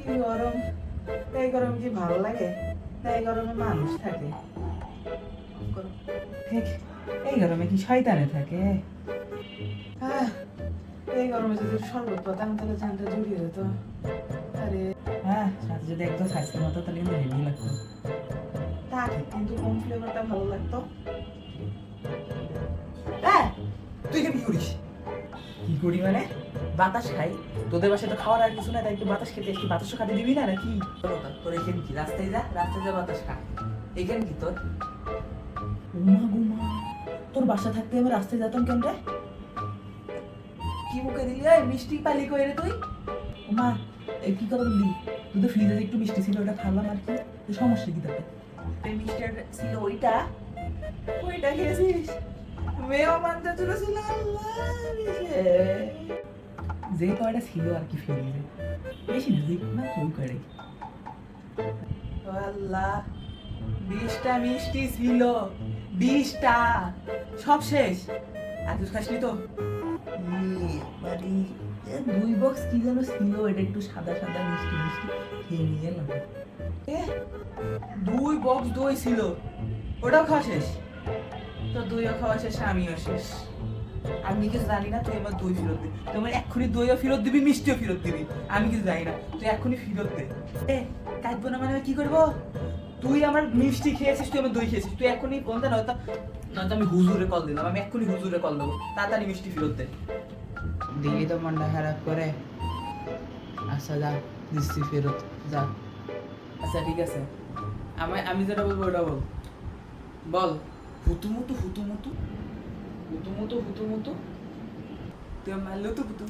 কি গরম, এই গরম কি ভালো লাগে? না এই গরমে মানুষ থাকে? এই গরমে কি শয়তানে থাকে? আহ, এই গরমে যদি শরবত পাতাম তাহলে জানটা জুড়িয়ে যেত। আরে হ্যাঁ, সাথে যদি এক গ্লাস আইসক্রিম হতো তাহলে কিন্তু হেভি লাগতো। তা ঠিক, কিন্তু কোন ফ্লেভারটা ভালো লাগতো? হ্যাঁ, তুই কি করিস? কি করি মানে? বাতাস খাই। তোদের বাসায় তো খাওয়ার আর কিছু না, তাই একটু বাতাস খেতে এসেছি। বাতাসও খাতে দিবি না নাকি? তোর এখানে কি রাস্তায় যা, রাস্তায় যা বাতাস খা। এখানে কি তোর? উমা গুমা, তোর বাসা থাকতে আমি রাস্তায় যেতাম কেন রে? কি মুখে দিলি ওই মিষ্টি পালি কই রে তুই? উমা, এই কি কথা বললি? তুই তো ফ্রিজে একটু মিষ্টি ছিল, ওটা খালাম আর কি। তুই সমস্যা কি তাতে? এই মিষ্টিটা ছিল ওইটা, ওইটা খেয়েছিস? মেয়েও মানতে চলেছিল। যে কয়টা ছিল আর কি ফ্রিজে, বেশি না, যে না ওই কয়টাই। আল্লাহ, 20টা মিষ্টি ছিল, 20টা, সব শেষ। আর তুই খাসনি তো? বাড়ি 2 বক্স কি যেন ছিল, এটা একটু সাদা সাদা মিষ্টি মিষ্টি, খেয়ে নিয়ে এলাম। 2 বক্স দই ছিল, ওটাও খাওয়া শেষ? তো দইও খাওয়া শেষ, আমিও শেষ। আমি কিছু জানি না, তুই আমার দই ফেরত দে। তুই আমার এক্ষুনি দইও ফেরত দিবি, মিষ্টিও ফেরত দিবি। আমি কিছু জানি না, তুই এক্ষুনি ফেরত দে। কাটবো না মানে আমি কি করবো? তুই আমার মিষ্টি খেয়েছিস, তুই আমার দই খেয়েছিস, তুই এক্ষুনি ফোন দে, নয়তো নয়তো আমি হুজুরে কল দিলাম। আমি এক্ষুনি হুজুরে কল দেবো, তাড়াতাড়ি মিষ্টি ফেরত দে। দিলি তো মনটা খারাপ করে। আচ্ছা যা, মিষ্টি ফেরত যা। আচ্ছা ঠিক আছে, আমি যেটা বলবো ওটা বল। বল। হুতুমুতু হুতুমুতু হুতুমুতু হুতুমুতু, তুই মারলেও তো হুতু।